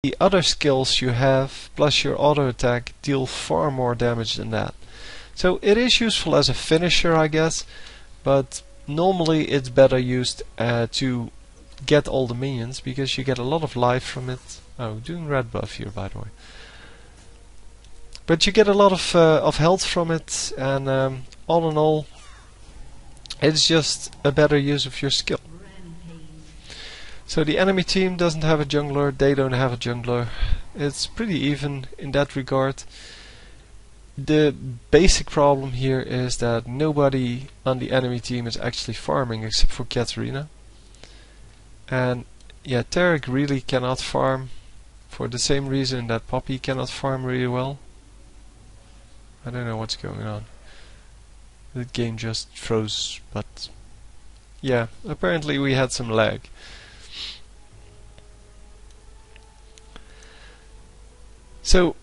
the other skills you have, plus your auto attack, deal far more damage than that. So it is useful as a finisher, I guess, but normally it's better used to get all the minions, because you get a lot of life from it. Oh, doing red buff here, by the way. But you get a lot of health from it, and all in all, it's just a better use of your skill. So the enemy team doesn't have a jungler, they don't have a jungler. It's pretty even in that regard. The basic problem here is that nobody on the enemy team is actually farming except for Katarina. And yeah, Tarek really cannot farm for the same reason that Poppy cannot farm really well. I don't know what's going on. The game just froze, but yeah, apparently we had some lag. So,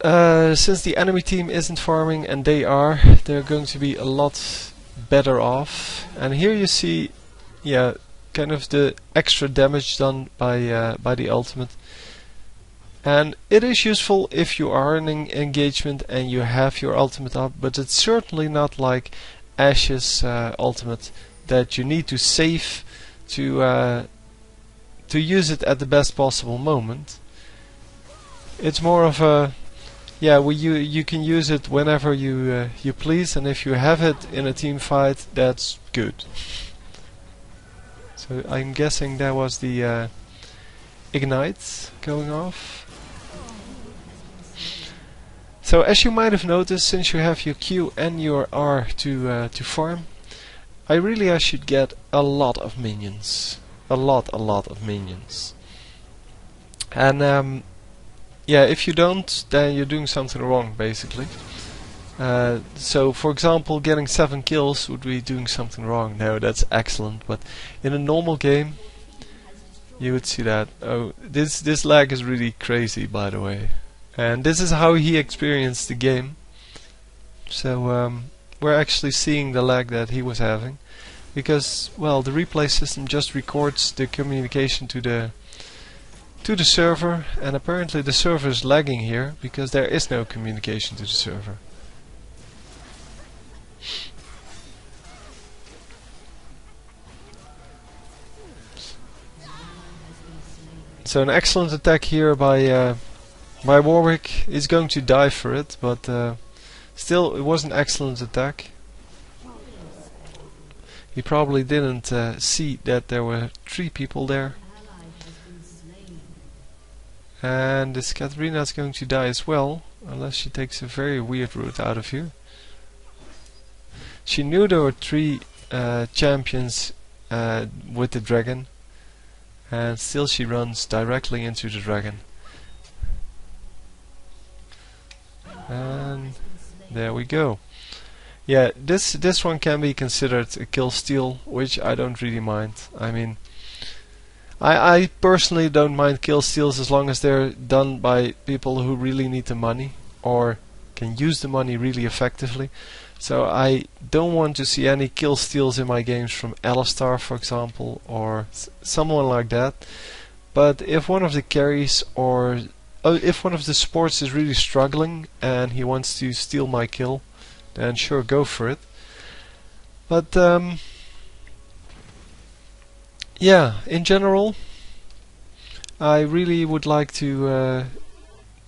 since the enemy team isn't farming and they are, they're going to be a lot better off. And here you see, yeah, kind of the extra damage done by the ultimate. And it is useful if you are in an engagement and you have your ultimate up, but it's certainly not like Ashe's ultimate that you need to save to use it at the best possible moment. It's more of a, yeah, you can use it whenever you please, and if you have it in a team fight, that's good. So I'm guessing that was the ignite going off. So as you might have noticed, since you have your Q and your R to farm, Irelia should get a lot of minions, a lot of minions. And yeah, if you don't, then you're doing something wrong, basically. So, for example, getting 7 kills would be doing something wrong. No, that's excellent. But in a normal game, you would see that. Oh, this lag is really crazy, by the way. And this is how he experienced the game. So we're actually seeing the lag that he was having, because, well, the replay system just records the communication to the server, and apparently the server is lagging here because there is no communication to the server. So an excellent attack here by Warwick. He's going to die for it, but still it was an excellent attack. He probably didn't see that there were 3 people there. And this Katarina is going to die as well, unless she takes a very weird route out of here. She knew there were 3 champions with the dragon, and still she runs directly into the dragon. And there we go. Yeah, this one can be considered a kill steal, which I don't really mind. I mean, I personally don't mind kill steals as long as they're done by people who really need the money or can use the money really effectively. So I don't want to see any kill steals in my games from Alistar, for example, or someone like that. But if one of the carries or if one of the supports is really struggling and he wants to steal my kill, then sure, go for it. But yeah, in general, I really would like to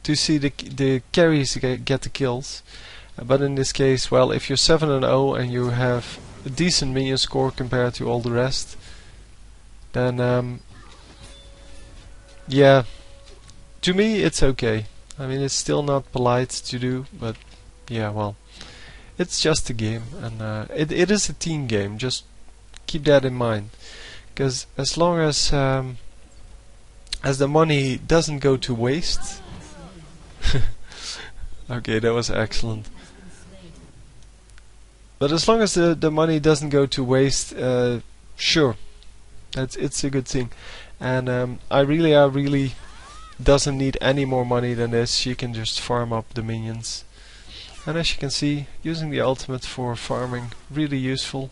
see the carries get the kills. But in this case, well, if you're 7-0 and you have a decent minion score compared to all the rest, then yeah, to me it's okay. I mean, it's still not polite to do, but yeah, well, it's just a game, and it is a team game. Just keep that in mind. Because as long as the money doesn't go to waste, okay, that was excellent. But as long as the money doesn't go to waste, sure, it's a good thing. And Irelia really doesn't need any more money than this. She can just farm up the minions. And as you can see, using the ultimate for farming, really useful.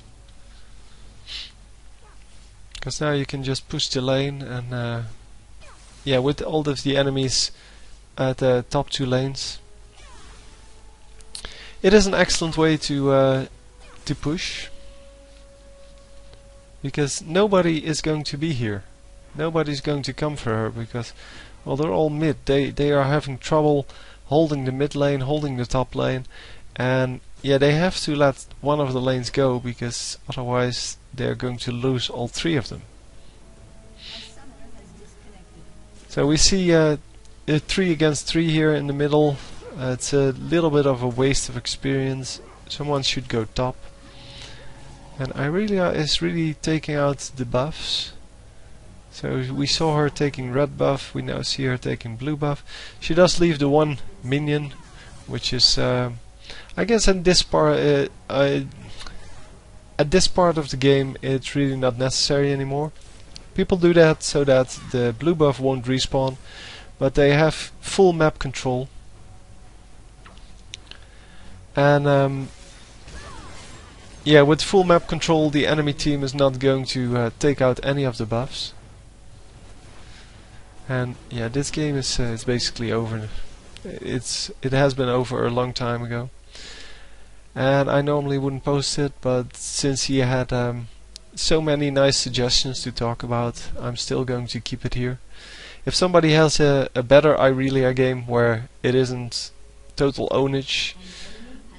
Because now you can just push the lane and yeah, with all of the enemies at the top 2 lanes, it is an excellent way to push, because nobody is going to be here. Nobody's going to come for her because, well, they're all mid. They are having trouble holding the mid lane, holding the top lane, and yeah, they have to let one of the lanes go because otherwise they're going to lose all 3 of them. So we see a 3 against 3 here in the middle. It's a little bit of a waste of experience. Someone should go top. And Irelia is really taking out the buffs. So we saw her taking red buff, we now see her taking blue buff. She does leave the 1 minion, which is, I guess at this part of the game it's really not necessary anymore. People do that so that the blue buff won't respawn, but they have full map control. And yeah, with full map control the enemy team is not going to take out any of the buffs. And yeah, this game is basically over. It has been over a long time ago. And I normally wouldn't post it, but since he had so many nice suggestions to talk about, I'm still going to keep it here. If somebody has a better Irelia game where it isn't total ownage,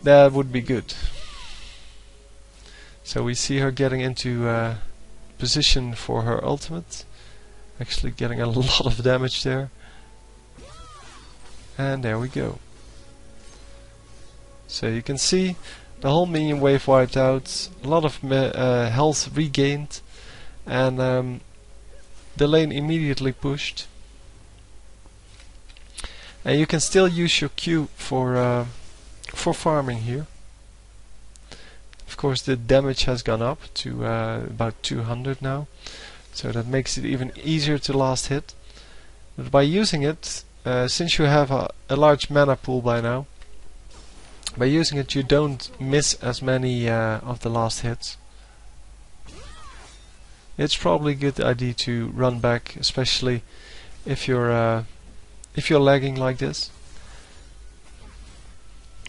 that would be good. So we see her getting into position for her ultimate. Actually getting a lot of damage there. And there we go. So you can see the whole minion wave wiped out, a lot of health regained, and the lane immediately pushed. And you can still use your Q for farming here. Of course the damage has gone up to about 200 now, so that makes it even easier to last hit. But by using it, since you have a large mana pool by now, by using it you don't miss as many of the last hits. It's probably a good idea to run back, especially if you're lagging like this.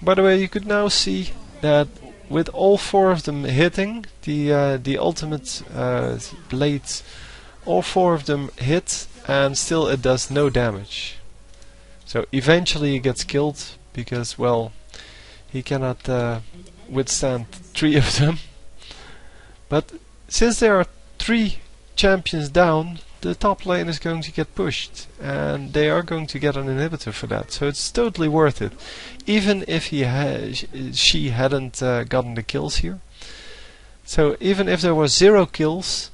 By the way, you could now see that with all 4 of them hitting, the ultimate blades, all 4 of them hit and still it does no damage. So eventually he gets killed because, well, he cannot withstand 3 of them. But since there are 3 champions down, the top lane is going to get pushed, and they are going to get an inhibitor for that. So it's totally worth it, even if she hadn't gotten the kills here. So even if there was 0 kills,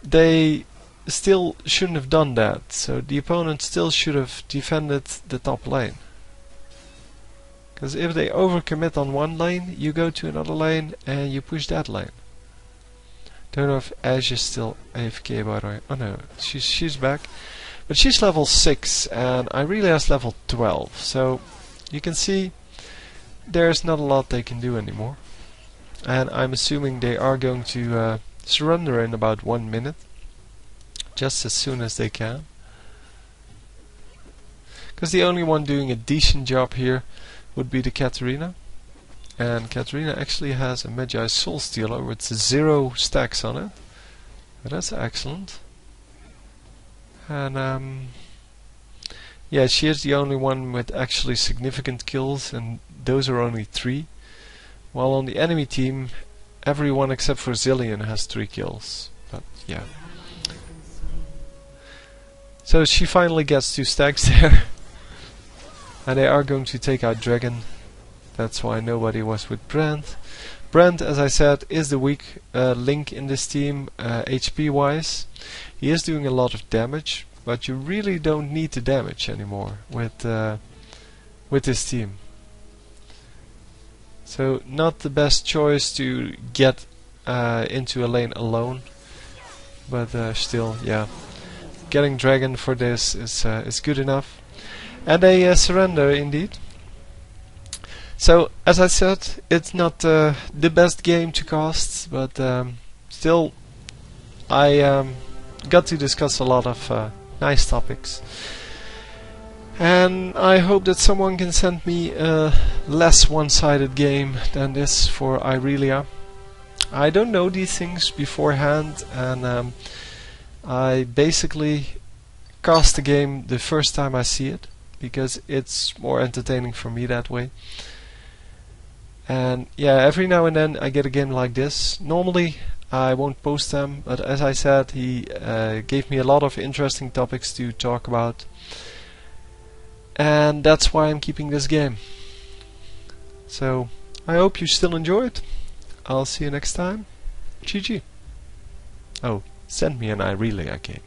they still shouldn't have done that. So the opponent still should have defended the top lane. Because if they overcommit on one lane, you go to another lane and you push that lane. Don't know if Ash is still AFK, by the way. Oh no, she's back. But she's level 6 and Irelia's level 12. So you can see there's not a lot they can do anymore. And I'm assuming they are going to surrender in about 1 minute. Just as soon as they can. Because the only one doing a decent job here would be the Katarina. And Katarina actually has a Magi Soul Stealer with 0 stacks on it. But that's excellent. And yeah, she is the only one with actually significant kills, and those are only 3. While on the enemy team, everyone except for Zillion has 3 kills. But yeah. So she finally gets 2 stacks there. And they are going to take out Dragon. That's why nobody was with Brand. Brand, as I said, is the weak link in this team, HP wise. He is doing a lot of damage, but you really don't need the damage anymore with this team. So not the best choice to get into a lane alone, but still, yeah, getting Dragon for this is good enough. And they surrender indeed. So, as I said, it's not the best game to cast, but still, I got to discuss a lot of nice topics. And I hope that someone can send me a less one-sided game than this for Irelia. I don't know these things beforehand, and I basically cast the game the first time I see it, because it's more entertaining for me that way. And yeah, every now and then I get a game like this. Normally I won't post them, but as I said, he gave me a lot of interesting topics to talk about, and that's why I'm keeping this game. So I hope you still enjoy it. I'll see you next time. GG. Oh, send me an Irelia game.